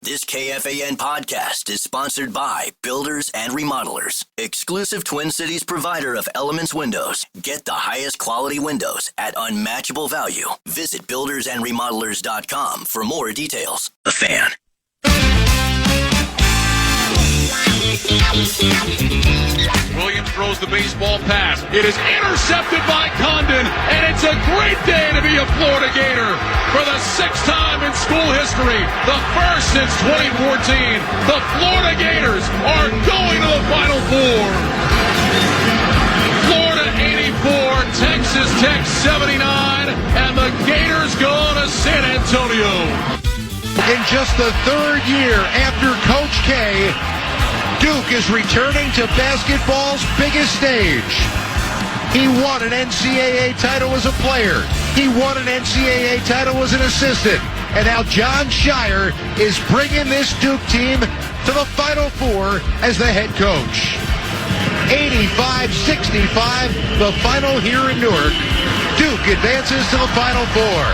This KFAN podcast is sponsored by Builders and Remodelers, exclusive Twin Cities provider of Elements Windows. Get the highest quality windows at unmatchable value. Visit buildersandremodelers.com for more details. The Fan. Williams throws the baseball pass. It is intercepted by Condon, and it's a great day to be a Florida Gator. For the sixth time in school history, the first since 2014, the Florida Gators are going to the Final Four. Florida 84, Texas Tech 79, and the Gators go to San Antonio. In just the third year after Coach K, Duke is returning to basketball's biggest stage. He won an NCAA title as a player. He won an NCAA title as an assistant. And now Jon Scheyer is bringing this Duke team to the Final Four as the head coach. 85-65, the final here in Newark. Duke advances to the Final Four.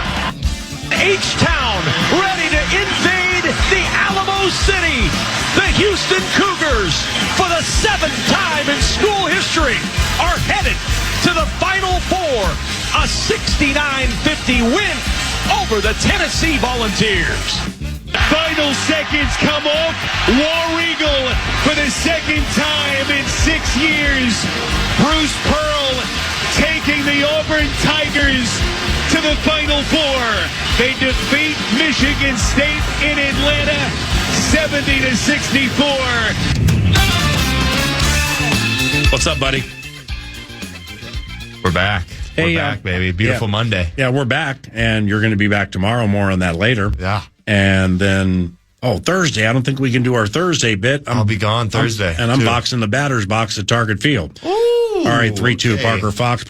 H-Town ready to invade the Alamo City. The Houston Cougars, for the seventh time in school history, are headed to the Final Four. A 69-50 win over the Tennessee Volunteers. Final seconds come off. War Eagle for the second time in 6 years. Bruce Pearl taking the Auburn Tigers to the Final Four. They defeat Michigan State in Atlanta 70-64. What's up, buddy? We're back. Hey, we're back, baby. Beautiful Monday. Yeah, we're back, and you're going to be back tomorrow. More on that later. Yeah. And then, Thursday. I don't think we can do our Thursday bit. I'll be gone Thursday. I'm boxing the batter's box at Target Field. Ooh, all right, 3-2, okay. Parker Fox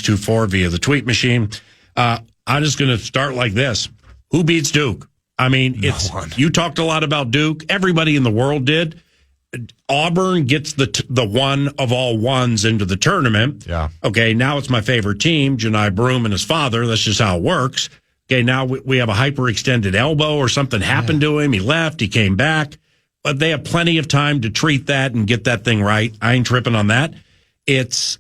2-4 via the tweet machine. I'm just going to start like this. Who beats Duke? I mean, you talked a lot about Duke. Everybody in the world did. Auburn gets the one of all ones into the tournament. Yeah. Okay, now it's my favorite team, Janai Broome and his father. That's just how it works. Okay, now we have a hyperextended elbow or something happened to him. He left. He came back. But they have plenty of time to treat that and get that thing right. I ain't tripping on that. It's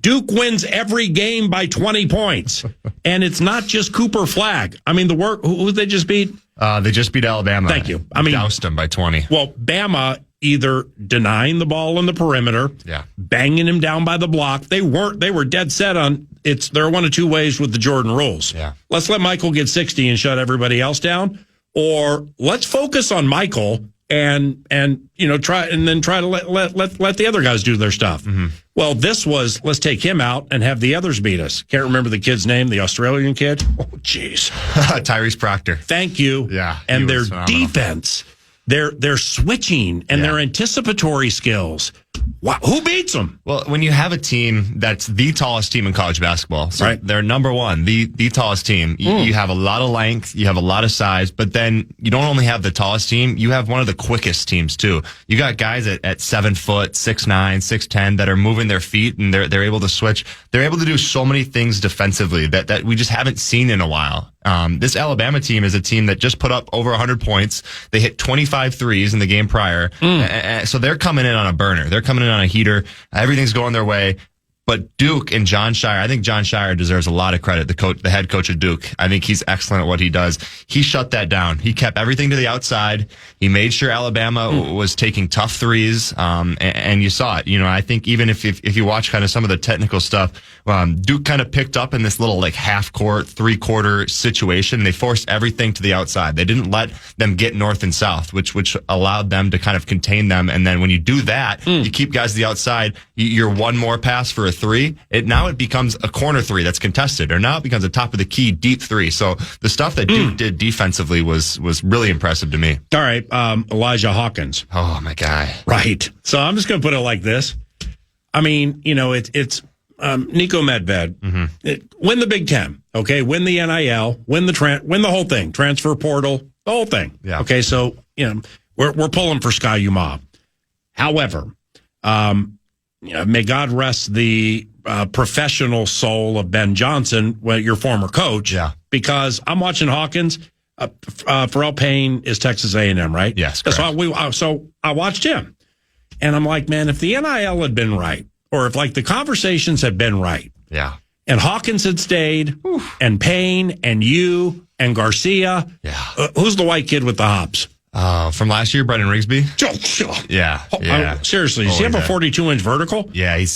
Duke wins every game by 20 points. And it's not just Cooper Flagg. I mean, who did they just beat? They just beat Alabama. Thank you. I mean, doused them by 20. Well, Bama either denying the ball on the perimeter, banging him down by the block. They were dead set on there are one of two ways with the Jordan rules. Yeah. Let's let Michael get 60 and shut everybody else down, or let's focus on Michael and try to let the other guys do their stuff. Mm-hmm. Well, this was let's take him out and have the others beat us. Can't remember the kid's name, the Australian kid. Oh, jeez. Tyrese Proctor. Thank you. Yeah. And their defense, their switching and their anticipatory skills. Wow. Who beats them? Well, when you have a team that's the tallest team in college basketball, so right. They're number one, the tallest team. You have a lot of length, you have a lot of size, but then you don't only have the tallest team, you have one of the quickest teams too. You got guys at 7 foot, 6'9", 6'10" that are moving their feet and they're able to switch. They're able to do so many things defensively that we just haven't seen in a while. This Alabama team is a team that just put up over 100 points. They hit 25 threes in the game prior. So they're coming in on a burner. They're coming in on a heater. Everything's going their way. But Duke and Jon Scheyer, I think Jon Scheyer deserves a lot of credit, the head coach of Duke. I think he's excellent at what he does. He shut that down. He kept everything to the outside. He made sure Alabama was taking tough threes, and you saw it. I think even if you watch kind of some of the technical stuff, Duke kind of picked up in this little like half-court, three-quarter situation. They forced everything to the outside. They didn't let them get north and south, which allowed them to kind of contain them. And then when you do that, you keep guys to the outside, you're one more pass for a three. Now it becomes a corner three that's contested, or now it becomes a top of the key deep three. So the stuff that Duke did defensively was really impressive to me. All right, Elijah Hawkins. Oh, my guy. Right. So I'm just going to put it like this. I mean, it's Nico Medved. Win the Big Ten, okay? Win the NIL, win the whole thing, transfer portal, the whole thing. Yeah. Okay, so we're pulling for Sky Uma. However, may God rest the professional soul of Ben Johnson, your former coach. Yeah. Because I'm watching Hawkins. Pharrell Payne is Texas A&M, right? Yes, correct. So I watched him, and I'm like, man, if the NIL had been right, or if like the conversations had been right, Yeah. and Hawkins had stayed, and Payne, and you, and Garcia, who's the white kid with the hops? From last year, Brendan Rigsby. Yeah. Seriously, does he have a 42-inch vertical? Yeah, he's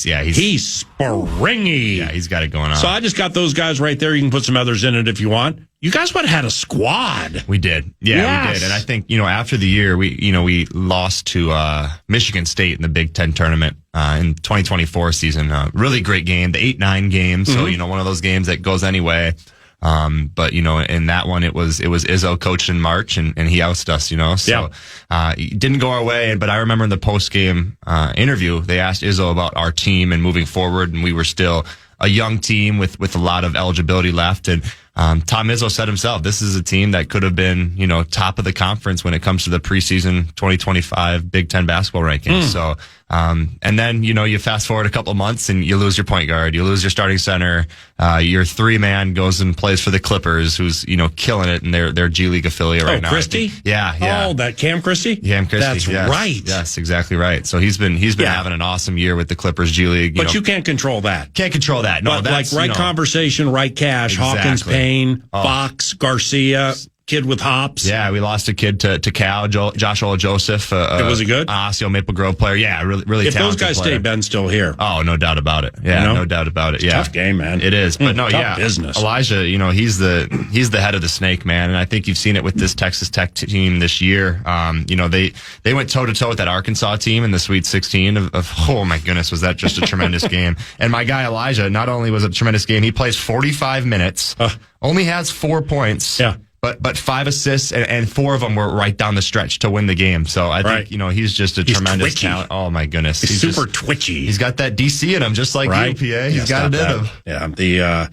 springy. Yeah, he's got it going on. So I just got those guys right there. You can put some others in it if you want. You guys would have had a squad. We did. Yeah, we did. And I think, after the year, we lost to Michigan State in the Big Ten tournament in 2024 season. Really great game, the 8-9 game. So, one of those games that goes anyway. But in that one, it was Izzo coached in March and he ousted us, so, it didn't go our way. But I remember in the post game, interview, they asked Izzo about our team and moving forward. And we were still a young team with a lot of eligibility left. And, Tom Izzo said himself, this is a team that could have been, top of the conference when it comes to the preseason 2025 Big Ten basketball rankings. So, and then, you fast forward a couple of months and you lose your point guard, you lose your starting center, your 3-man goes and plays for the Clippers, who's, killing it in their G League affiliate right now. Christie? Yeah. Oh, that Cam Christie? Cam Christie. That's right. Yes, exactly right. So he's been having an awesome year with the Clippers G League. But you can't control that. Can't control that. No, but that's right conversation, right cash, exactly. Hawkins, Payne, Fox, Garcia, kid with hops. Yeah, we lost a kid to Cal, Joshua Joseph. Was he good? Osseo Maple Grove player. Yeah, really if talented those guys player. stay, Ben's still here. Oh, no doubt about it. Yeah, no doubt about it. Yeah, tough game, man. It is, but no, tough business. Elijah, he's the head of the snake, man, and I think you've seen it with this Texas Tech team this year. They went toe to toe with that Arkansas team in the Sweet 16 of oh my goodness, was that just a tremendous game? And my guy Elijah, not only was it a tremendous game, he plays 45 minutes, only has 4 points. Yeah. But 5 assists and 4 of them were right down the stretch to win the game. So I think, he's just a tremendous talent. Oh my goodness. He's super twitchy. He's got that DC in him, just like you, PA. He's got it in him. Yeah.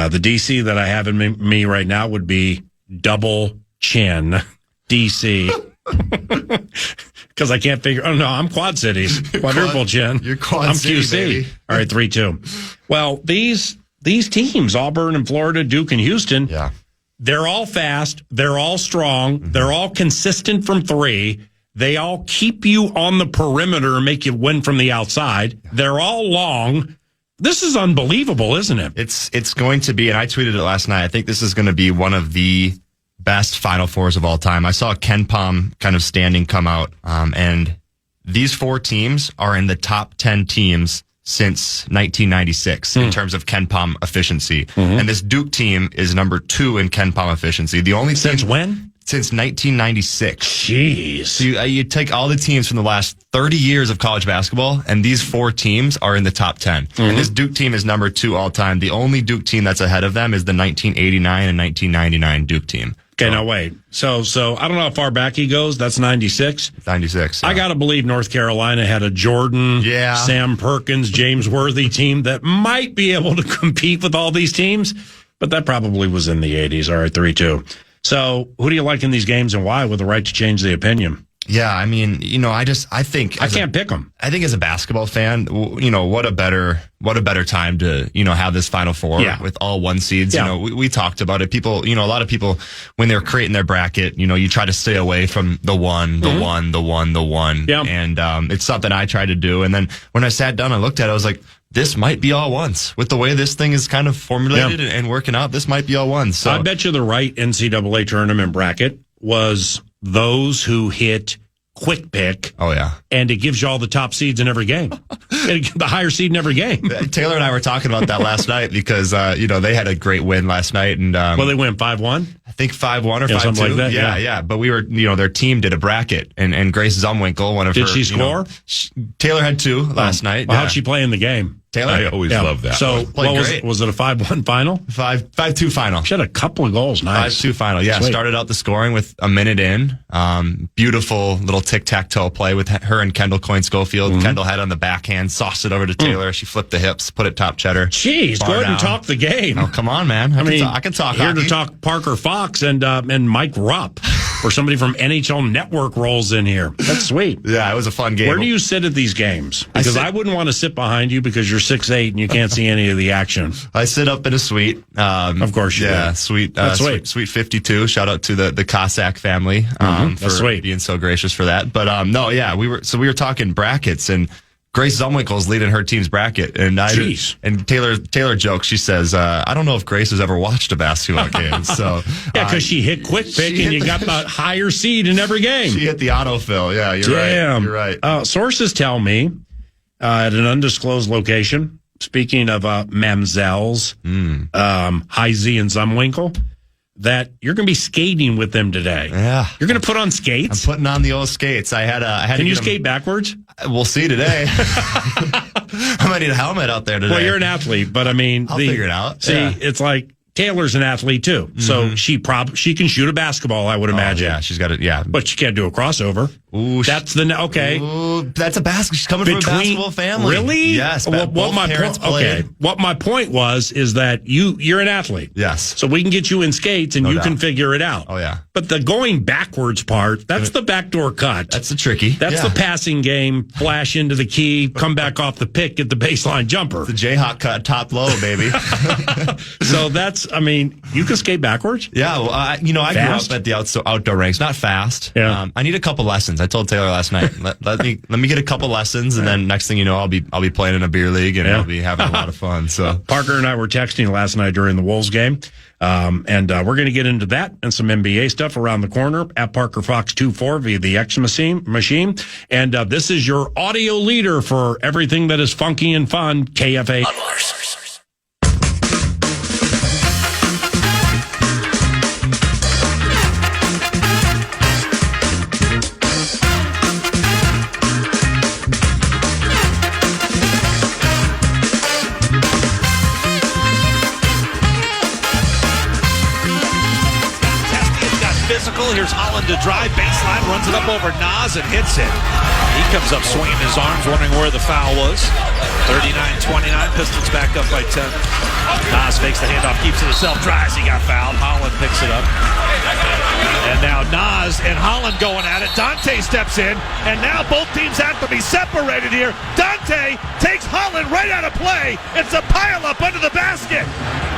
The DC that I have in me right now would be double chin DC. Because I can't figure. Oh no, I'm Quad Cities, quadruple chin. You're Quad I'm City, QC. baby. All right, 3-2. Well, these teams, Auburn and Florida, Duke and Houston. Yeah. They're all fast. They're all strong. They're all consistent from 3. They all keep you on the perimeter and make you win from the outside. They're all long. This is unbelievable, isn't it? It's going to be, and I tweeted it last night, I think this is going to be one of the best Final Fours of all time. I saw Ken Pom kind of standing come out, and these 4 teams are in the top 10 teams since 1996 in terms of Ken Pom efficiency. And this Duke team is number 2 in Ken Pom efficiency. The only Since when? Since 1996. Jeez. So you take all the teams from the last 30 years of college basketball, and these 4 teams are in the top 10. And this Duke team is number 2 all time. The only Duke team that's ahead of them is the 1989 and 1999 Duke team. Okay, now wait. So I don't know how far back he goes. That's 96. 96. Yeah. I got to believe North Carolina had a Jordan, Sam Perkins, James Worthy team that might be able to compete with all these teams, but that probably was in the 80s. All right, 3-2. So who do you like in these games and why with the right to change the opinion? Yeah, I mean, I think I can't pick them. I think as a basketball fan, what a better time to, have this Final Four with all 1 seeds. Yeah. We talked about it. People, a lot of people, when they're creating their bracket, you try to stay away from the 1. Yeah. And it's something I try to do. And then when I sat down, I looked at it, I was like, this might be all ones. With the way this thing is kind of formulated and working out, this might be all ones. So I bet you the right NCAA tournament bracket was those who hit quick pick. Oh, yeah. And it gives you all the top seeds in every game. The higher seed in every game. Taylor and I were talking about that last night because, they had a great win last night. And well, they win 5-1? I think 5-1 or 5-2. Something like that. Yeah. But we were, their team did a bracket. And Grace Zumwinkle, one of her. Did she score? Taylor had 2 last night. Well, how'd she play in the game? Taylor? I always love that. So, what was it? Was it a 5-1 final? 5-2 final. She had a couple of goals. Nice. 5-2 final. Yeah. Sweet. Started out the scoring with a minute in. Beautiful little tic-tac-toe play with her and Kendall Coyne-Schofield. Kendall had on the backhand, sauced it over to Taylor. She flipped the hips, put it top cheddar. Jeez, go ahead and talk the game. Oh, come on, man. I can talk here hockey. to talk Parker Fox. Fox and Mike Rupp or somebody from NHL Network rolls in here. That's sweet. Yeah, it was a fun game. Where do you sit at these games? Because I wouldn't want to sit behind you because you're 6'8" and you can't see any of the action. I sit up in a suite. Of course you do. Suite, sweet. Suite 52. Shout out to the Cossack family for being so gracious for that. But we were talking brackets, and Grace Zumwinkle's leading her team's bracket, and Taylor jokes. She says, "I don't know if Grace has ever watched a basketball game." So because she hit quick pick, and you got the higher seed in every game. She hit the autofill. Yeah, you're right. Sources tell me at an undisclosed location. Speaking of mamzelles, Heisey and Zumwinkle, that you're going to be skating with them today. Yeah, you're going to put on skates. I'm putting on the old skates. I had. Can you skate backwards? We'll see today. I might need a helmet out there today. Well, you're an athlete, but I mean, I'll figure it out. See, it's like Taylor's an athlete too, so she can shoot a basketball. I would imagine. Yeah, she's got it. Yeah, but she can't do a crossover. Ooh, that's okay. Ooh, that's a basket. She's coming from a basketball family. Really? Yes. What my point was is that you're an athlete. Yes. So we can get you in skates and you can figure it out. Oh yeah. But the going backwards part, that's the backdoor cut. That's the tricky. That's the passing game. Flash into the key, come back off the pick, get the baseline jumper. The Jayhawk cut, top low, baby. So you can skate backwards. Yeah. Well, I grew up at the outdoor ranks. Not fast. Yeah. I need a couple lessons. I told Taylor last night, let me get a couple lessons, and then next thing you know, I'll be playing in a beer league, and I'll be having a lot of fun. So Parker and I were texting last night during the Wolves game, and we're going to get into that and some NBA stuff around the corner at Parker Fox 24 via the X machine. And this is your audio leader for everything that is funky and fun. KFAN. Here's Holland to drive, baseline, runs it up over Nas and hits it. He comes up swinging his arms, wondering where the foul was. 39-29, Pistons back up by 10. Nas fakes the handoff, keeps it himself, drives, he got fouled. Holland picks it up. And now Nas and Holland going at it. Dante steps in, and now both teams have to be separated here. Dante takes Holland right out of play. It's a pile-up under the basket.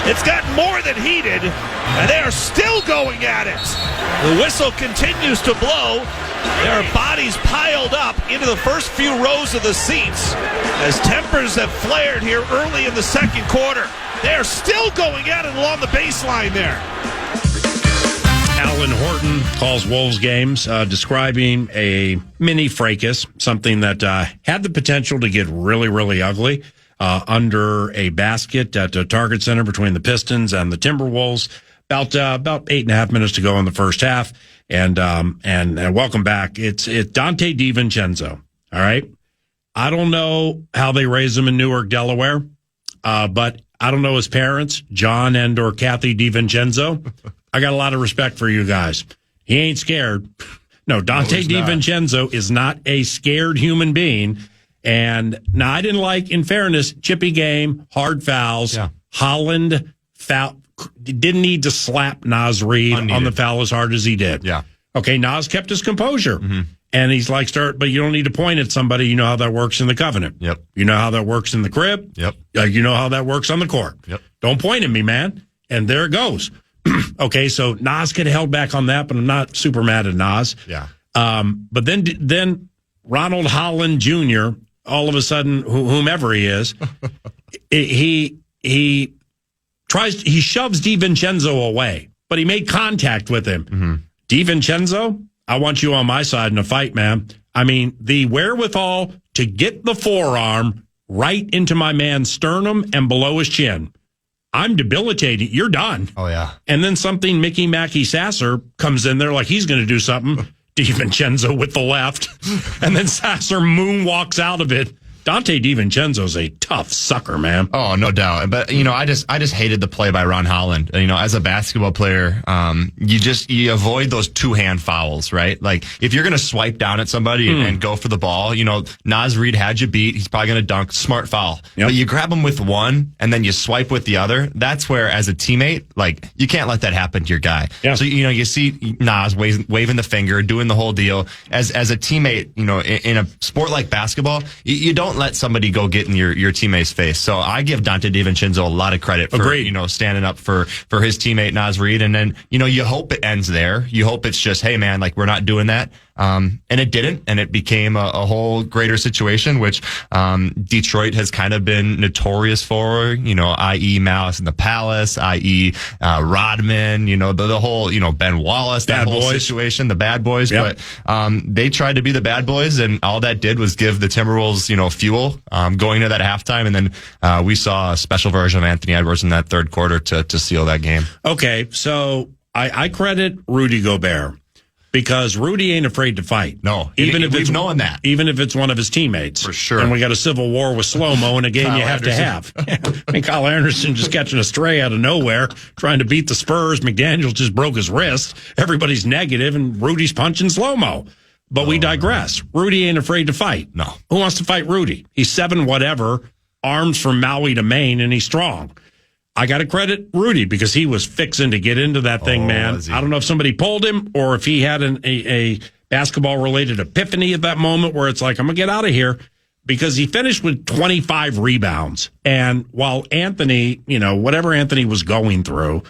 It's gotten more than heated, and they are still going at it. The whistle continues to blow. There are bodies piled up into the first few rows of the seats as tempers have flared here early in the second quarter. They are still going at it along the baseline there. Alan Horton calls Wolves games, describing a mini fracas, something that had the potential to get really, really ugly under a basket at a Target Center between the Pistons and the Timberwolves. About 8.5 minutes to go in the first half, and welcome back. It's Dante DiVincenzo. All right, I don't know how they raised him in Newark, Delaware, but I don't know his parents, John and or Kathy DiVincenzo. I got a lot of respect for you guys. He ain't scared. No, Dante DiVincenzo is not a scared human being. And now I didn't like, in fairness, chippy game, hard fouls. Yeah. Holland didn't need to slap Nas Reed on the foul as hard as he did. Yeah. Okay, Nas kept his composure. Mm-hmm. And he's like, but you don't need to point at somebody. You know how that works in the covenant. Yep. You know how that works in the crib. Yep. You know how that works on the court. Yep. Don't point at me, man. And there it goes. Okay, so Nas could have held back on that, but I'm not super mad at Nas. Yeah. But then Ronald Holland Jr., all of a sudden, whomever he is, he shoves DiVincenzo away, but he made contact with him. Mm-hmm. DiVincenzo, I want you on my side in a fight, man. I mean, the wherewithal to get the forearm right into my man's sternum and below his chin. I'm debilitating. You're done. Oh, yeah. And then something Mickey Mackey Sasser comes in there like he's going to do something. DiVincenzo with the left. And then Sasser moonwalks out of it Dante DiVincenzo's a tough sucker, man. Oh, no doubt. But, I just hated the play by Ron Holland. As a basketball player, you avoid those two-hand fouls, right? Like, if you're going to swipe down at somebody and go for the ball, Naz Reid had you beat. He's probably going to dunk. Smart foul. Yep. But you grab him with one and then you swipe with the other. That's where, as a teammate, like, you can't let that happen to your guy. Yeah. So, you see Naz waving the finger, doing the whole deal. As a teammate, in a sport like basketball, you don't let somebody go get in your teammate's face. So I give Dante DiVincenzo a lot of credit for, standing up for his teammate Naz Reid. And then, you hope it ends there. You hope it's just, hey man, like, we're not doing that. And it didn't, and it became a whole greater situation, which Detroit has kind of been notorious for, i.e. Malice in the Palace, i.e. Rodman, the whole, Ben Wallace, that whole situation, the bad boys. Yep. But they tried to be the bad boys, and all that did was give the Timberwolves, fuel going to that halftime, and then we saw a special version of Anthony Edwards in that third quarter to seal that game. Okay, so I credit Rudy Gobert. Because Rudy ain't afraid to fight. No, even if we've known that. Even if it's one of his teammates. For sure. And we got a civil war with slow-mo in a game you have to have. I mean, Kyle Anderson just catching a stray out of nowhere, trying to beat the Spurs. McDaniels just broke his wrist. Everybody's negative, and Rudy's punching slow-mo. But we digress. Rudy ain't afraid to fight. No. Who wants to fight Rudy? He's 7 whatever, arms from Maui to Maine, and he's strong. I got to credit Rudy because he was fixing to get into that thing, man. I don't know if somebody pulled him or if he had a basketball-related epiphany at that moment where it's like, I'm going to get out of here, because he finished with 25 rebounds. And while Anthony, whatever Anthony was going through,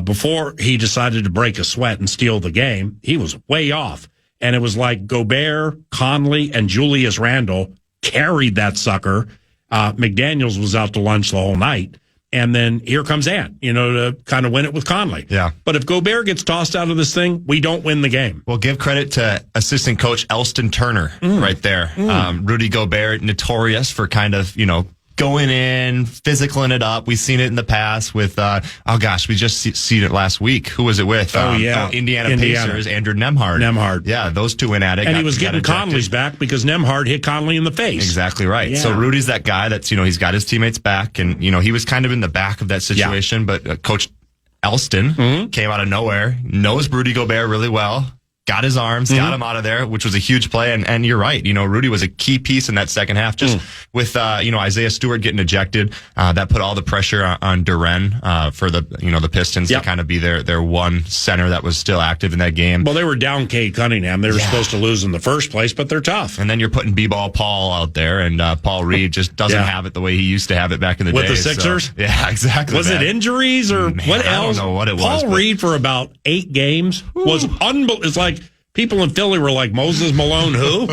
before he decided to break a sweat and steal the game, he was way off. And it was like Gobert, Conley, and Julius Randle carried that sucker. McDaniels was out to lunch the whole night. And then here comes Ant, to kind of win it with Conley. Yeah. But if Gobert gets tossed out of this thing, we don't win the game. Well, give credit to assistant coach Elston Turner right there. Rudy Gobert, notorious for kind of, going in, physicaling it up. We've seen it in the past with, we just seen it last week. Who was it with? Indiana Pacers, Andrew Nembhard. Yeah, those two went at it. And he was getting Conley's back because Nembhard hit Conley in the face. Exactly right. Yeah. So Rudy's that guy that's, he's got his teammates back, and, he was kind of in the back of that situation, but Coach Elston came out of nowhere, knows Rudy Gobert really well. Got his arms, got him out of there, which was a huge play. And you're right. Rudy was a key piece in that second half. Just with, Isaiah Stewart getting ejected, that put all the pressure on Duren, for the Pistons to kind of be their one center that was still active in that game. Well, they were down Cade Cunningham. They were supposed to lose in the first place, but they're tough. And then you're putting B-ball Paul out there, and Paul Reed just doesn't have it he used to have it back in the day. With the Sixers? So, yeah, exactly. Was it injuries or what else? I don't know what it was. Paul Reed for about 8 games was unbelievable. It's like, people in Philly were like, Moses Malone, who?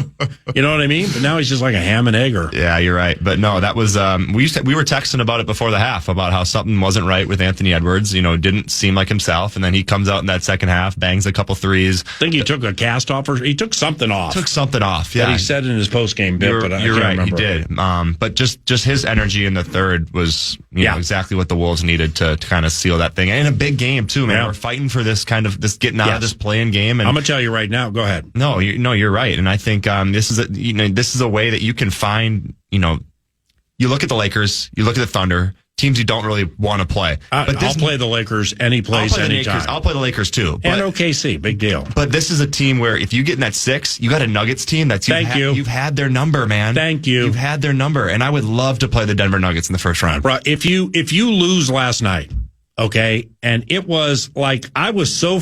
You know what I mean? But now he's just like a ham and egger. Yeah, you're right. But no, that was, we were texting about it before the half, about how something wasn't right with Anthony Edwards, didn't seem like himself. And then he comes out in that second half, bangs a couple threes. I think he took a cast off, or he took something off. Yeah. That he said in his post-game bit, but I can't remember. He did. But just his energy in the third was, exactly what the Wolves needed to kind of seal that thing. And a big game too, man. Yeah. We're fighting for this getting out of this play-in game. And I'm going to tell you right now, go ahead. No, you're right. And I think, this is a way that you can find, you look at the Lakers, you look at the Thunder, teams you don't really want to play. I'll play the Lakers any place, anytime. I'll play the Lakers too. And OKC, big deal. But this is a team where if you get in that 6, you got a Nuggets team you've had their number, man. Thank you. You've had their number. And I would love to play the Denver Nuggets in the first round. Bro, if you lose last night, okay, and it was like, I was so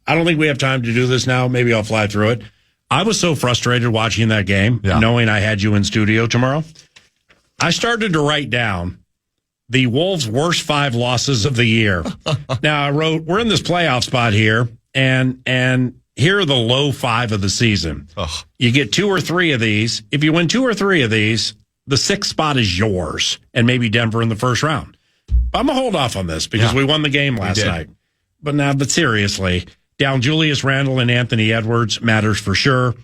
I don't think we have time to do this now. Maybe I'll fly through it. I was so frustrated watching that game, knowing I had you in studio tomorrow. I started to write down the Wolves' worst 5 losses of the year. Now, I wrote, we're in this playoff spot here, and here are the low 5 of the season. Ugh. You get 2 or 3 of these. If you win 2 or 3 of these, the 6th spot is yours, and maybe Denver in the first round. I'm going to hold off on this because we won the game last night. But seriously, down Julius Randle and Anthony Edwards matters for sure.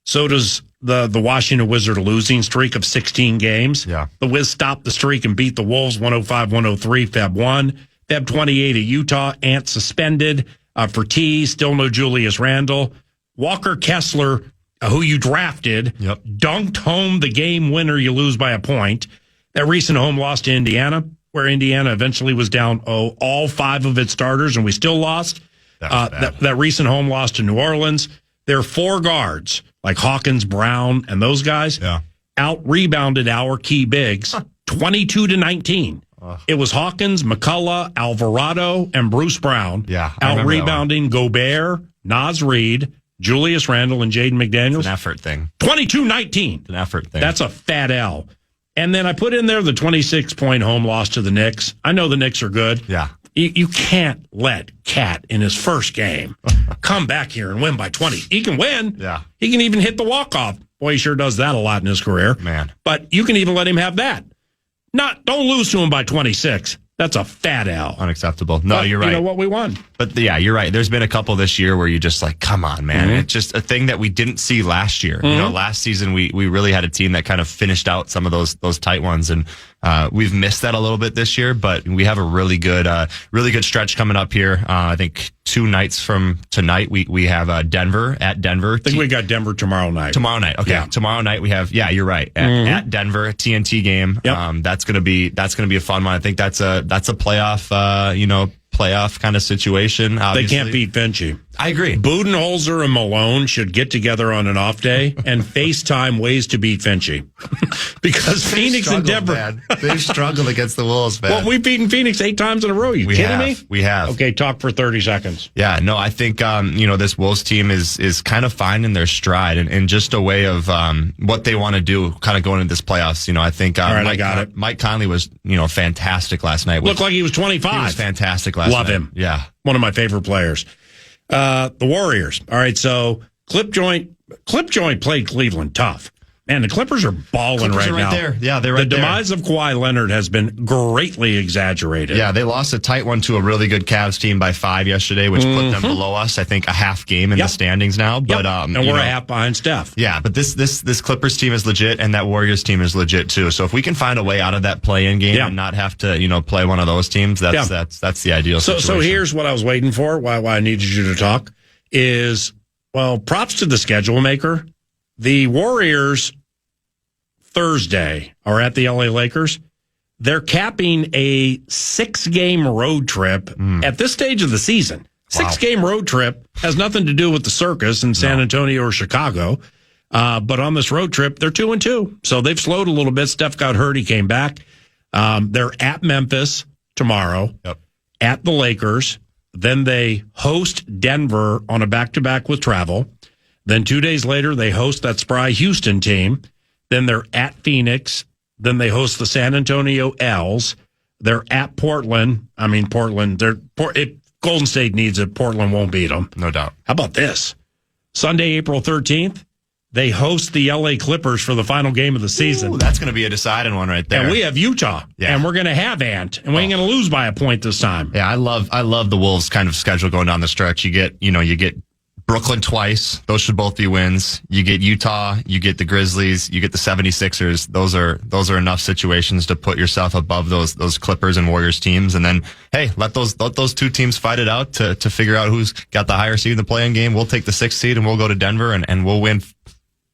So does the Washington Wizards losing streak of 16 games. Yeah. The Wiz stopped the streak and beat the Wolves 105-103 Feb 1. Feb 28 at Utah. Ant suspended for T. Still no Julius Randle. Walker Kessler who you drafted, dunked home the game winner. You lose by a point. That recent home loss to Indiana, where Indiana eventually was down all 5 of its starters, and we still lost. That recent home loss to New Orleans. Their 4 guards, like Hawkins, Brown, and those guys, out-rebounded our key bigs 22-19. It was Hawkins, McCullough, Alvarado, and Bruce Brown out-rebounding Gobert, Naz Reid, Julius Randle, and Jaden McDaniels. It's an effort thing. 22-19. It's an effort thing. That's a fat L. And then I put in there the 26-point home loss to the Knicks. I know the Knicks are good. Yeah. You can't let Cat in his first game come back here and win by 20. He can win. Yeah. He can even hit the walk-off. Boy, he sure does that a lot in his career. Man. But you can even let him have that. Don't lose to him by 26. That's a fat L. Unacceptable. No, but you're right. You know what? We won. But yeah, you're right. There's been a couple this year where you just like, come on, man. Mm-hmm. It's just a thing that we didn't see last year. You know, last season we really had a team that kind of finished out some of those tight ones, and we've missed that a little bit this year. But we have a really good stretch coming up here. I think 2 nights from tonight we have Denver at Denver. I think we got Denver tomorrow night. Tomorrow night, okay. Yeah. Tomorrow night we have. Yeah, you're right. At Denver, a TNT game. Yep. That's gonna be a fun one. I think that's a playoff. Playoff kind of situation. Obviously. They can't beat Vinci. I agree. Budenholzer and Malone should get together on an off day and FaceTime ways to beat Vinci. Because Phoenix and Denver. Man. They've struggled against the Wolves, man. Well, we've beaten Phoenix 8 times in a row. You kidding me? We have. Okay, talk for 30 seconds. Yeah, no, I think, this Wolves team is kind of finding their stride and just a way of what they want to do kind of going into this playoffs. I think all right, I got it. Mike Conley was, fantastic last night. Looked like he was 25. He was fantastic last night. Love him. Yeah. One of my favorite players. The Warriors. All right, so Clip Joint played Cleveland tough. Man, the Clippers are balling right now. There. Yeah, they're right there. The there. demise of Kawhi Leonard has been greatly exaggerated. Yeah, they lost a tight one to a really good Cavs team by 5 yesterday, which put them below us. I think a half game in the standings now. But and we're a half behind Steph. Yeah, but this Clippers team is legit, and that Warriors team is legit too. So if we can find a way out of that play-in game and not have to play one of those teams, that's the ideal situation. So here's what I was waiting for. Why I needed you to talk is, well, props to the schedule maker. The Warriors Thursday are at the LA Lakers. They're capping a 6-game road trip at this stage of the season. 6-game road trip has nothing to do with the circus in San Antonio or Chicago. But on this road trip, they're 2-2. So they've slowed a little bit. Steph got hurt. He came back. They're at Memphis tomorrow, at the Lakers. Then they host Denver on a back-to-back with travel. Then 2 days later, they host that spry Houston team. Then they're at Phoenix. Then they host the San Antonio Els. They're at Portland. I mean, Portland. If Golden State needs it, Portland won't beat them. No doubt. How about this? Sunday, April 13th, they host the LA Clippers for the final game of the season. Ooh, that's going to be a deciding one right there. And we have Utah. Yeah. And we're going to have Ant. And we ain't going to lose by a point this time. Yeah, I love the Wolves kind of schedule going down the stretch. You get Brooklyn twice. Those should both be wins. You get Utah, you get the Grizzlies, you get the 76ers. Those are enough situations to put yourself above those Clippers and Warriors teams. And then, hey, let those 2 teams fight it out to figure out who's got the higher seed in the play-in game. We'll take the 6th seed and we'll go to Denver and we'll win.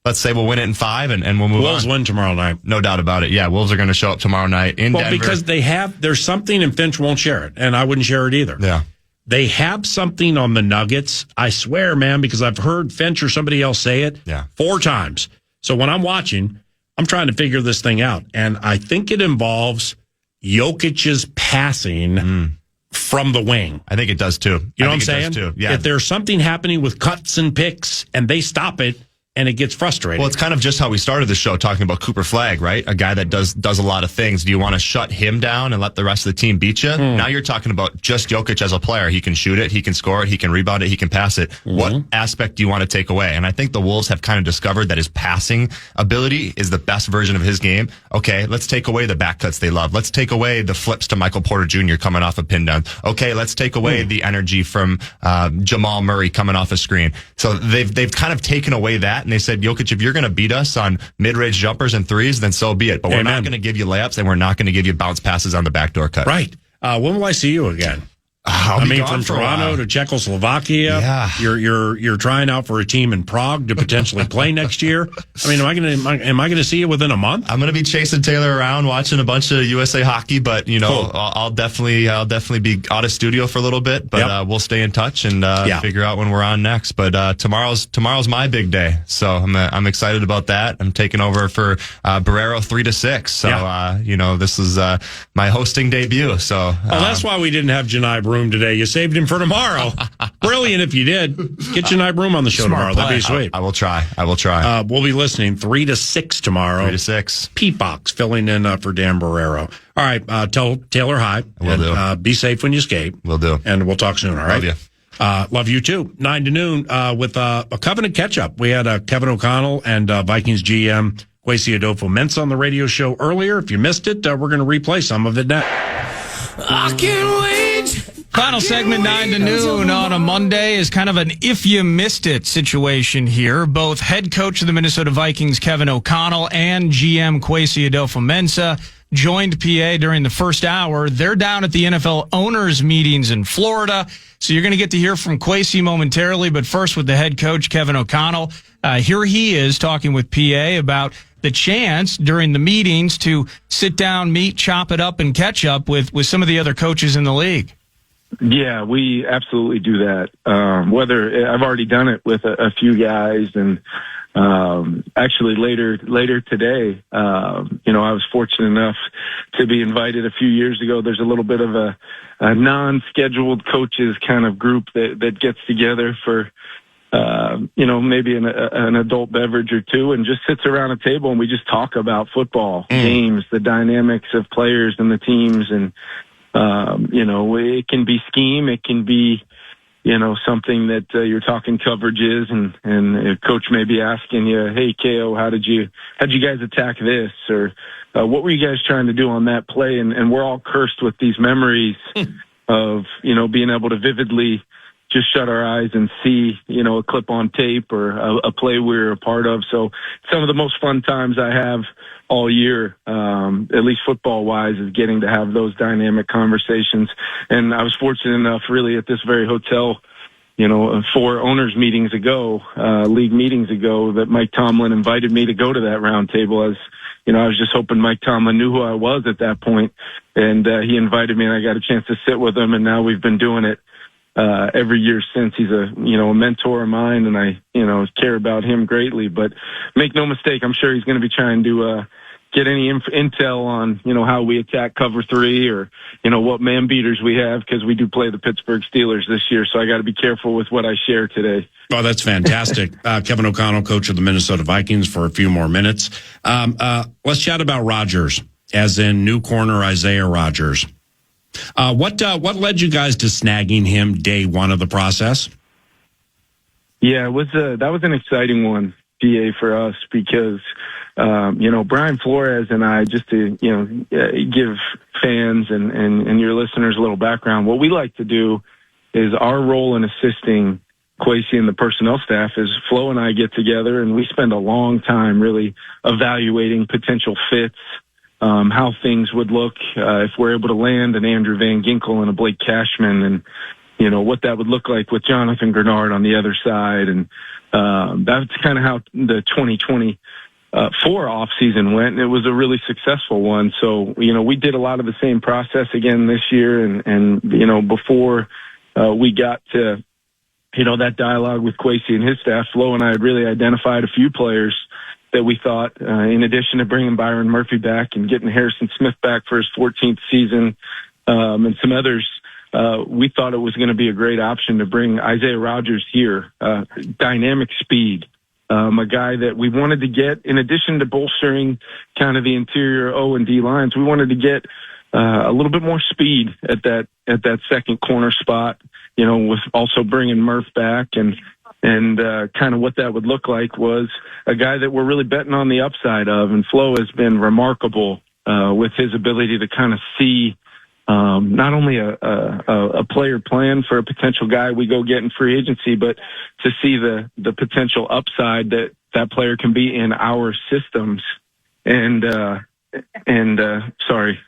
Let's say we'll win it in 5 and we'll move on. Wolves win tomorrow night. No doubt about it. Yeah, Wolves are going to show up tomorrow night in Denver. Well, because there's something and Finch won't share it. And I wouldn't share it either. Yeah. They have something on the Nuggets. I swear, man, because I've heard Finch or somebody else say it 4 times. So when I'm watching, I'm trying to figure this thing out. And I think it involves Jokic's passing from the wing. I think it does too. You know what I'm saying? Too. Yeah. If there's something happening with cuts and picks and they stop it, and it gets frustrating. Well, it's kind of just how we started the show talking about Cooper Flagg, right? A guy that does a lot of things. Do you want to shut him down and let the rest of the team beat you? Now you're talking about just Jokic as a player. He can shoot it, he can score it, he can rebound it, he can pass it. What aspect do you want to take away? And I think the Wolves have kind of discovered that his passing ability is the best version of his game. Okay, let's take away the back cuts they love. Let's take away the flips to Michael Porter Jr. coming off a pin down. Okay, let's take away the energy from Jamal Murray coming off a screen. So they've kind of taken away that. And they said, Jokic, if you're going to beat us on mid-range jumpers and threes, then so be it. But we're not going to give you layups, and we're not going to give you bounce passes on the backdoor cut. Right. When will I see you again? From Toronto to Czechoslovakia, yeah. you're trying out for a team in Prague to potentially play next year. I mean, am I going to see you within a month? I'm going to be chasing Taylor around, watching a bunch of USA hockey, but Cool. I'll definitely be out of studio for a little bit, but we'll stay in touch and figure out when we're on next. But tomorrow's my big day, so I'm excited about that. I'm taking over for Barrero 3 to 6. So this is my hosting debut. So that's why we didn't have Janai Broom today. You saved him for tomorrow. Brilliant if you did. Get Janai Broom on the show tomorrow. That'd be sweet. I will try. We'll be listening 3 to 6 tomorrow. 3 to 6. Pete Box filling in for Dan Barrero. All right. Tell Taylor hi. Will do. Be safe when you skate. Will do. And we'll talk soon. All right. Love you. Love you too. 9 to noon with a Covenant catch-up. We had Kevin OConnell and Vikings GM Kwesi Adolfo-Mensah on the radio show earlier. If you missed it, we're going to replay some of it next. I can't wait. Final segment, 9 to noon on a Monday, is kind of an if you missed it situation here. Both head coach of the Minnesota Vikings, Kevin OConnell, and GM Kwesi Adolfo-Mensah joined PA during the first hour. They're down at the NFL owners meetings in Florida. So you're going to get to hear from Kwesi momentarily, but first with the head coach, Kevin OConnell. Here he is talking with PA about the chance during the meetings to sit down, meet, chop it up, and catch up with some of the other coaches in the league. Yeah, we absolutely do that. Whether I've already done it with a few guys, and actually later today, I was fortunate enough to be invited a few years ago. There's a little bit of a non-scheduled coaches kind of group that gets together for maybe an adult beverage or two, and just sits around a table and we just talk about football games, the dynamics of players and the teams, and it can be scheme, it can be, something that you're talking coverages, and a coach may be asking you, hey, KO, how'd you guys attack this? Or what were you guys trying to do on that play? And we're all cursed with these memories of, being able to vividly just shut our eyes and see, a clip on tape or a play we were a part of. So some of the most fun times I have all year, at least football-wise, is getting to have those dynamic conversations. And I was fortunate enough, really, at this very hotel, 4 owners meetings ago, league meetings ago, that Mike Tomlin invited me to go to that round table. As I was just hoping Mike Tomlin knew who I was at that point, and he invited me, and I got a chance to sit with him, and now we've been doing it every year since. He's a mentor of mine, and I care about him greatly. But make no mistake, I'm sure he's going to be trying to get any intel on how we attack cover 3, or what man beaters we have, because we do play the Pittsburgh Steelers this year. So I got to be careful with what I share today. Oh, that's fantastic. Kevin OConnell, coach of the Minnesota Vikings, for a few more minutes. Let's chat about Rodgers, as in new corner Isaiah Rodgers. What led you guys to snagging him day one of the process? Yeah, that was an exciting one, PA, for us, because Brian Flores and I, just to give fans and your listeners a little background, what we like to do is our role in assisting Kwesi and the personnel staff is Flo and I get together and we spend a long time really evaluating potential fits, how things would look if we're able to land an Andrew Van Ginkel and a Blake Cashman, and what that would look like with Jonathan Grenard on the other side. And that's kind of how the 2024 offseason went, and it was a really successful one. So we did a lot of the same process again this year, and before we got to that dialogue with Kwesi and his staff, Flo and I had really identified a few players that we thought, in addition to bringing Byron Murphy back and getting Harrison Smith back for his 14th season, and some others, we thought it was going to be a great option to bring Isaiah Rodgers here. Dynamic speed, a guy that we wanted to get, in addition to bolstering kind of the interior O and D lines, we wanted to get a little bit more speed at that second corner spot, with also bringing Murph back, and kind of what that would look like was a guy that we're really betting on the upside of. And Flo has been remarkable with his ability to kind of see not only a player plan for a potential guy we go get in free agency, but to see the potential upside that player can be in our systems. And sorry,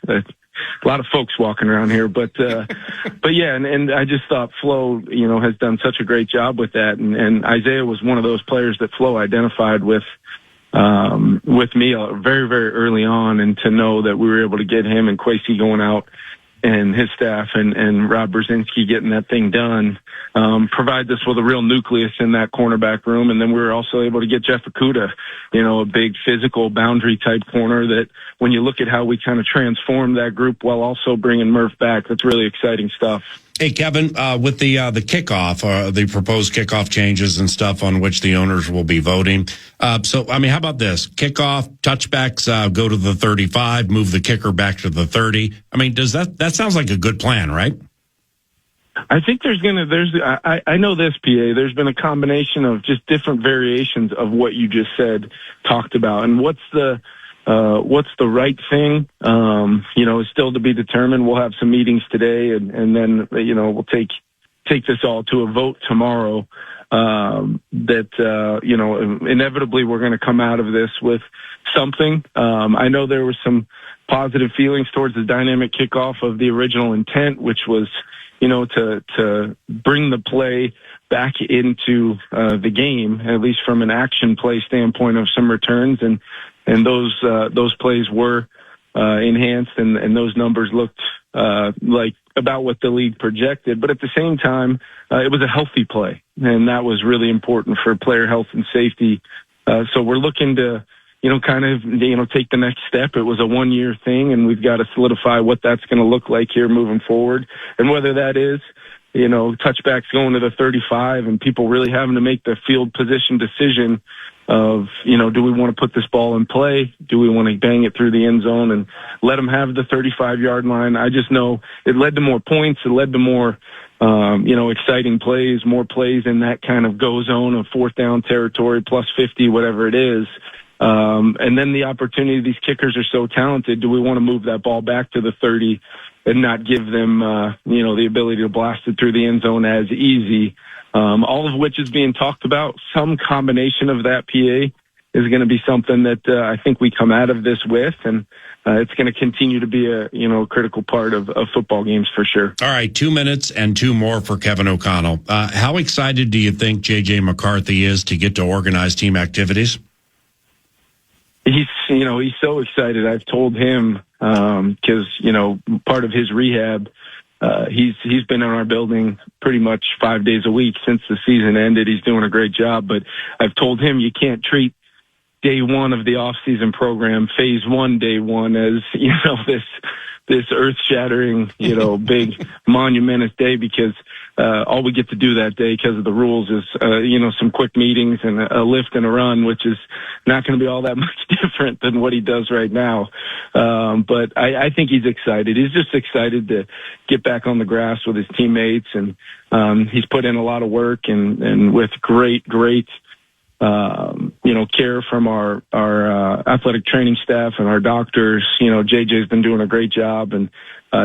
a lot of folks walking around here, but yeah, and I just thought Flo, has done such a great job with that, and Isaiah was one of those players that Flo identified with me very, very early on, and to know that we were able to get him and Kwesi going out and his staff and Rob Brzezinski getting that thing done, provides us with a real nucleus in that cornerback room. And then we were also able to get Jeff Okudah, a big physical boundary type corner that when you look at how we kind of transformed that group while also bringing Murph back, that's really exciting stuff. Hey, Kevin, with the kickoff, the proposed kickoff changes and stuff on which the owners will be voting. How about this? Kickoff, touchbacks go to the 35, move the kicker back to the 30. Does that sounds like a good plan, right? I think I know this, PA. There's been a combination of just different variations of what you just talked about. And what's the right thing, is still to be determined. We'll have some meetings today and then, we'll take this all to a vote tomorrow. Inevitably we're going to come out of this with something. I know there was some positive feelings towards the dynamic kickoff of the original intent, which was, to bring the play back into the game, at least from an action play standpoint of some returns. And those plays were enhanced, and those numbers looked like about what the league projected. But at the same time, it was a healthy play, and that was really important for player health and safety. So we're looking to, take the next step. It was a 1-year thing, and we've got to solidify what that's going to look like here moving forward. And whether that is, touchbacks going to the 35 and people really having to make the field position decision of, do we want to put this ball in play? Do we want to bang it through the end zone and let them have the 35-yard line? I just know it led to more points. It led to more, exciting plays, more plays in that kind of go zone of fourth down territory, plus 50, whatever it is. And then the opportunity, these kickers are so talented. Do we want to move that ball back to the 30 and not give them, the ability to blast it through the end zone as easy? All of which is being talked about. Some combination of that, PA, is going to be something that I think we come out of this with, and it's going to continue to be a critical part of football games for sure. All right, 2 minutes and 2 more for Kevin O'Connell. How excited do you think J.J. McCarthy is to get to organize team activities? He's so excited. I've told him because part of his rehab. He's been in our building pretty much 5 days a week since the season ended. He's doing a great job, but I've told him you can't treat day one of the off-season program, phase 1, day 1, as, this earth-shattering, big monumentous day, because all we get to do that day because of the rules is, some quick meetings and a lift and a run, which is not going to be all that much different than what he does right now. But I think he's excited. He's just excited to get back on the grass with his teammates, and he's put in a lot of work and with great care from our athletic training staff and our doctors. JJ's been doing a great job, and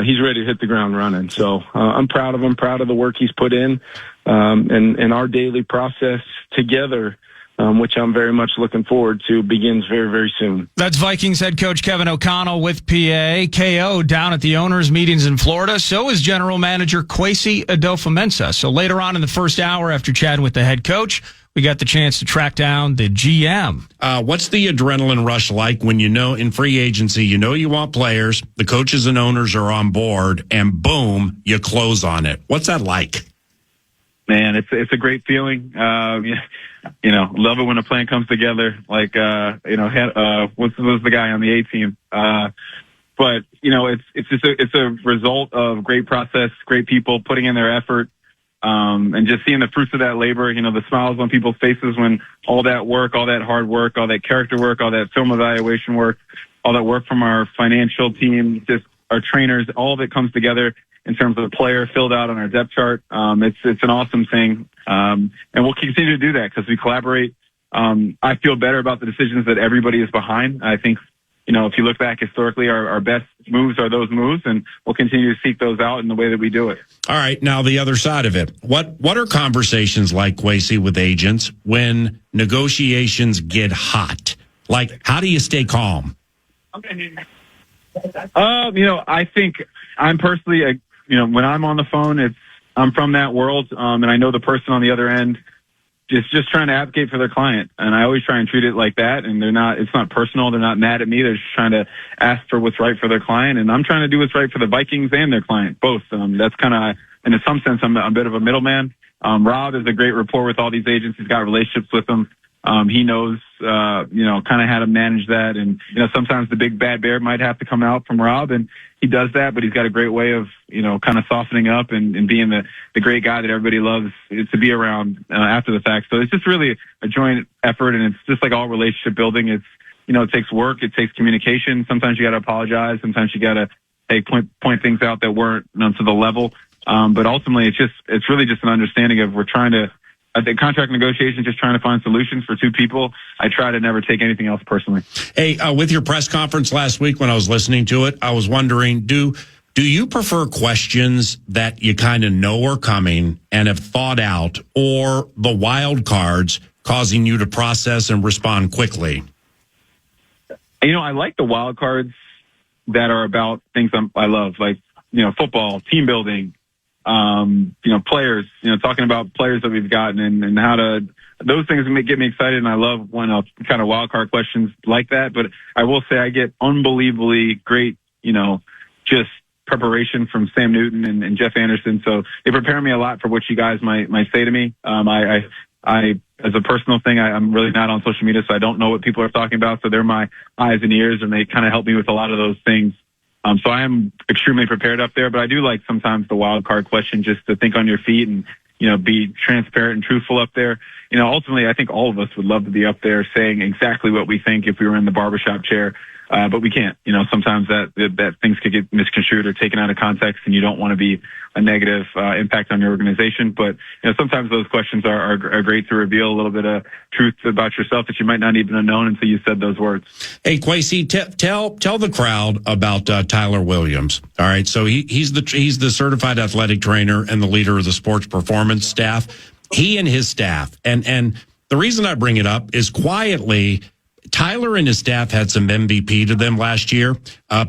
he's ready to hit the ground running. So I'm proud of him, proud of the work he's put in, and our daily process together, which I'm very much looking forward to, begins very, very soon. That's Vikings head coach Kevin O'Connell with PA. KO down at the owners' meetings in Florida. So is general manager Kwesi Adofo-Mensah. So later on in the first hour, after chatting with the head coach, we got the chance to track down the GM. What's the adrenaline rush like when in free agency, you want players, the coaches and owners are on board, and boom, you close on it? What's that like? Man, it's a great feeling. Love it when a plan comes together. Like, what's the guy on the A team? But it's a result of great process, great people putting in their effort. And just seeing the fruits of that labor, the smiles on people's faces when all that work, all that hard work, all that character work, all that film evaluation work, all that work from our financial team, just our trainers, all of it comes together in terms of the player filled out on our depth chart. It's an awesome thing. And we'll continue to do that because we collaborate. I feel better about the decisions that everybody is behind. I think, if you look back historically, our best moves are those moves, and we'll continue to seek those out in the way that we do it. All right. Now, the other side of it. What are conversations like, Kwesi, with agents when negotiations get hot? Like, how do you stay calm? I think I'm personally, when I'm on the phone, I'm from that world, and I know the person on the other end is just trying to advocate for their client, and I always try and treat it like that. And it's not personal. They're not mad at me. They're just trying to ask for what's right for their client, and I'm trying to do what's right for the Vikings and their client, both. That's kind of, and in some sense, I'm a bit of a middleman. Rob has a great rapport with all these agents. He's got relationships with them. He knows, kind of how to manage that. And, sometimes the big bad bear might have to come out from Rob, and he does that, but he's got a great way of, kind of softening up and being the great guy that everybody loves to be around after the fact. So it's just really a joint effort, and it's just like all relationship building. It's, it takes work. It takes communication. Sometimes you got to apologize. Sometimes you got to point things out that weren't to the level. But ultimately, it's really just an understanding of I think contract negotiations, just trying to find solutions for two people. I try to never take anything else personally. Hey, with your press conference last week when I was listening to it, I was wondering, do you prefer questions that you kind of know are coming and have thought out, or the wild cards causing you to process and respond quickly? I like the wild cards that are about things I love, like, football, team building, players, talking about players that we've gotten and how to, those things get me excited. And I love when kind of wild card questions like that. But I will say I get unbelievably great, just preparation from Sam Newton and Jeff Anderson. So they prepare me a lot for what you guys might say to me. I as a personal thing, I'm really not on social media, so I don't know what people are talking about. So they're my eyes and ears, and they kind of help me with a lot of those things. So I am extremely prepared up there, but I do like sometimes the wild card question, just to think on your feet and, be transparent and truthful up there. Ultimately, I think all of us would love to be up there saying exactly what we think if we were in the barbershop chair. But we can't, sometimes that things could get misconstrued or taken out of context, and you don't want to be a negative impact on your organization. But, sometimes those questions are great to reveal a little bit of truth about yourself that you might not even have known until you said those words. Hey, Kwesi, tell the crowd about Tyler Williams. All right. So he's the certified athletic trainer and the leader of the sports performance staff. He and his staff. And the reason I bring it up is quietly, Tyler and his staff had some MVP to them last year,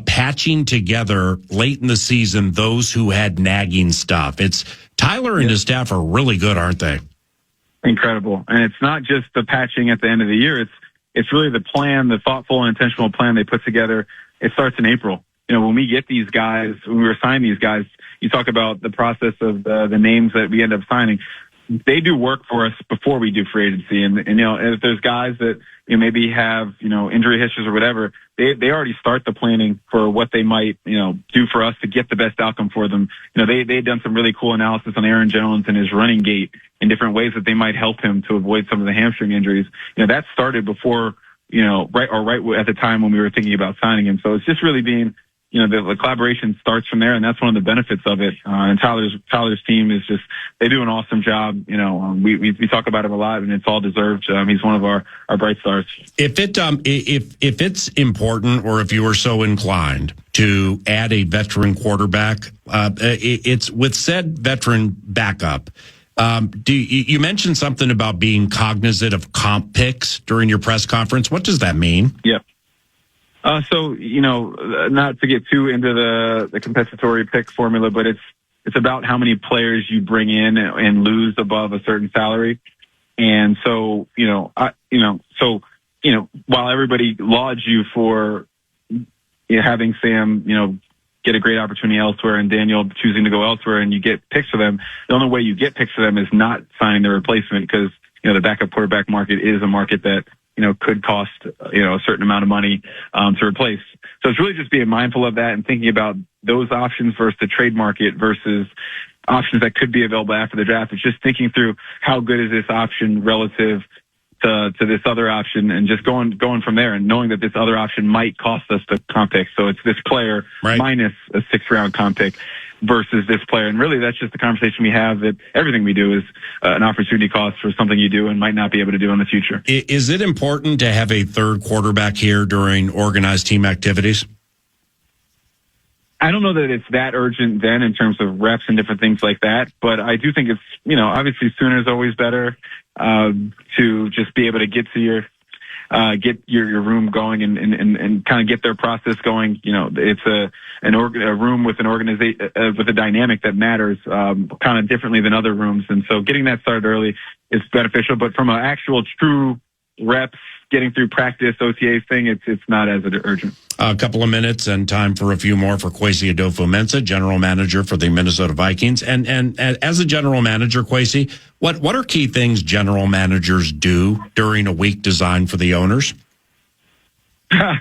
patching together late in the season those who had nagging stuff. Tyler and his staff are really good, aren't they? Incredible. And it's not just the patching at the end of the year. It's really the plan, the thoughtful and intentional plan they put together. It starts in April. When we get these guys, when we assign these guys, you talk about the process of the names that we end up signing. They do work for us before we do free agency. And if there's guys that maybe have, injury histories or whatever, they already start the planning for what they might, do for us to get the best outcome for them. They've done some really cool analysis on Aaron Jones and his running gait in different ways that they might help him to avoid some of the hamstring injuries. That started before, right at the time when we were thinking about signing him. So it's just really being, the collaboration starts from there, and that's one of the benefits of it. And Tyler's team is they do an awesome job. We talk about him a lot, and it's all deserved. He's one of our bright stars. If it's important, or if you are so inclined to add a veteran quarterback, it's with said veteran backup. You mentioned something about being cognizant of comp picks during your press conference. What does that mean? Yeah. So, not to get too into the compensatory pick formula, but it's about how many players you bring in and lose above a certain salary. And so, while everybody lauds you for having Sam, get a great opportunity elsewhere and Daniel choosing to go elsewhere and you get picks for them, the only way you get picks for them is not signing the replacement, because, the backup quarterback market is a market that, could cost, a certain amount of money to replace. So it's really just being mindful of that and thinking about those options versus the trade market versus options that could be available after the draft. It's just thinking through how good is this option relative to this other option, and just going from there, and knowing that this other option might cost us the comp pick. So it's this player minus a 6th-round comp pick versus this player. And really, that's just the conversation we have, that everything we do is an opportunity cost for something you do and might not be able to do in the future. Is it important to have a third quarterback here during organized team activities? I don't know that it's that urgent then in terms of reps and different things like that, but I do think it's, obviously sooner is always better, to just be able to get to your get your room going and kind of get their process going. It's a room with an organization with a dynamic that matters kind of differently than other rooms, and so getting that started early is beneficial. But from an actual true reps, getting through practice, OTAs thing, it's not as urgent. A couple of minutes and time for a few more for Kwesi Adofo-Mensah, general manager for the Minnesota Vikings. And as a general manager, Kwesi, what are key things general managers do during a week designed for the owners? I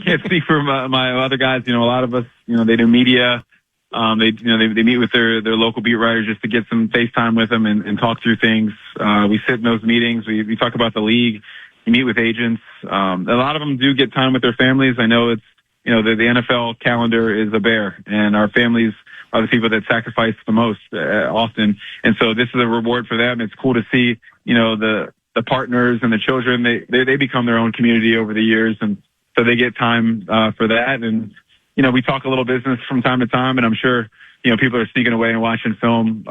can't speak for my other guys. A lot of us, they do media. They meet with their local beat writers just to get some FaceTime with them and talk through things. We sit in those meetings. We talk about the league. You meet with agents. A lot of them do get time with their families. I know it's, the NFL calendar is a bear, and our families are the people that sacrifice the most often. And so this is a reward for them. It's cool to see, the partners and the children, they become their own community over the years. And so they get time for that. And, we talk a little business from time to time, and I'm sure, people are sneaking away and watching film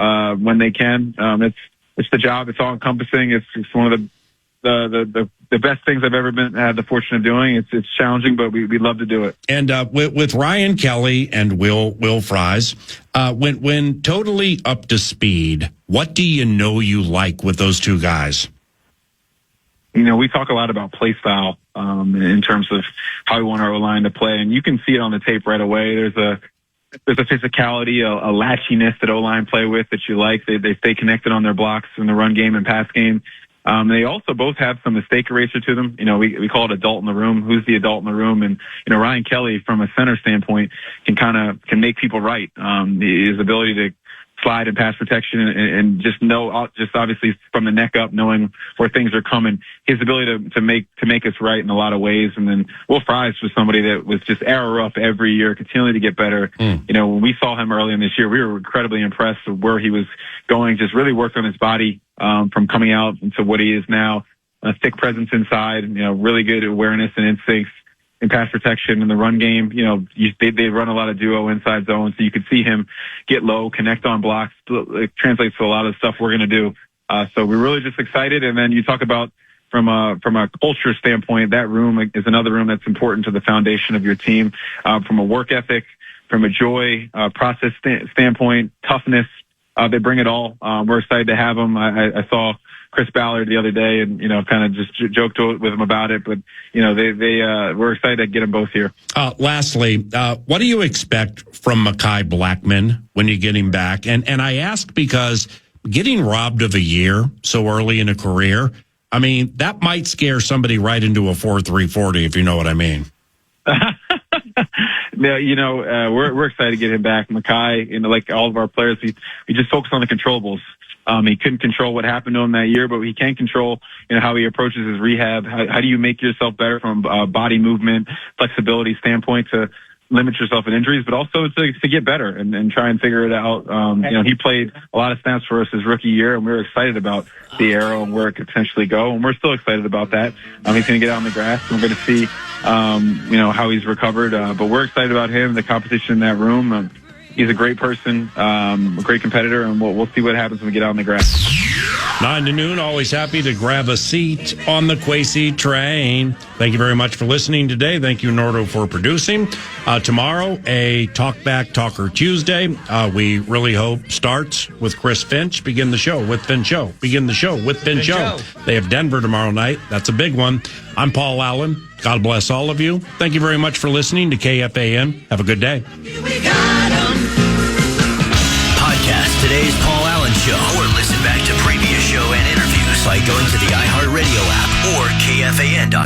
when they can. It's the job. It's all encompassing. It's one of the best things I've ever had the fortune of doing. It's challenging, but we love to do it. And with Ryan Kelly and Will Fries, when totally up to speed, what do you like with those two guys? We talk a lot about play style in terms of how we want our O-line to play, and you can see it on the tape right away. There's a physicality, a latchiness that O-line play with that you like. They stay connected on their blocks in the run game and pass game. They also both have some mistake eraser to them. We call it adult in the room. Who's the adult in the room? And, Ryan Kelly, from a center standpoint, can make people right. His ability to slide and pass protection and just obviously from the neck up, knowing where things are coming, his ability to make us right in a lot of ways. And then Will Fries was somebody that was just arrow up every year, continuing to get better. When we saw him early in this year, we were incredibly impressed with where he was going, just really worked on his body from coming out into what he is now. A thick presence inside, really good awareness and instincts in pass protection in the run game. They run a lot of duo inside zone, so you could see him get low, connect on blocks. It translates to a lot of stuff we're going to do. So we're really just excited. And then you talk about from a culture standpoint, that room is another room that's important to the foundation of your team. From a work ethic, from a joy, process standpoint, toughness, they bring it all. We're excited to have them. I saw Chris Ballard the other day and, kind of just joked with him about it. But, we're excited to get them both here. Lastly, what do you expect from Mekhi Blackmon when you get him back? And I ask because getting robbed of a year so early in a career, I mean, that might scare somebody right into a 4.340, if you know what I mean. We're excited to get him back. Mekhi, like all of our players, we just focus on the controllables. He couldn't control what happened to him that year, but he can control, how he approaches his rehab. How do you make yourself better from a body movement, flexibility standpoint to limit yourself in injuries, but also to get better and try and figure it out. He played a lot of snaps for us his rookie year, and we were excited about the arrow and where it could potentially go, and we're still excited about that. He's going to get out on the grass, and we're going to see, how he's recovered. But we're excited about him, the competition in that room. He's a great person, a great competitor, and we'll see what happens when we get out on the grass. 9 to noon, always happy to grab a seat on the Kwesi train. Thank you very much for listening today. Thank you, Nordo, for producing. Tomorrow, a Talkback Talker Tuesday. We really hope starts with Chris Finch. Begin the show with Finch Show. Begin the show with Finch Show. They have Denver tomorrow night. That's a big one. I'm Paul Allen. God bless all of you. Thank you very much for listening to KFAN. Have a good day. Podcast today's Paul Allen Show, or listen back to previous show and interviews by going to the iHeartRadio app or KFAN.com.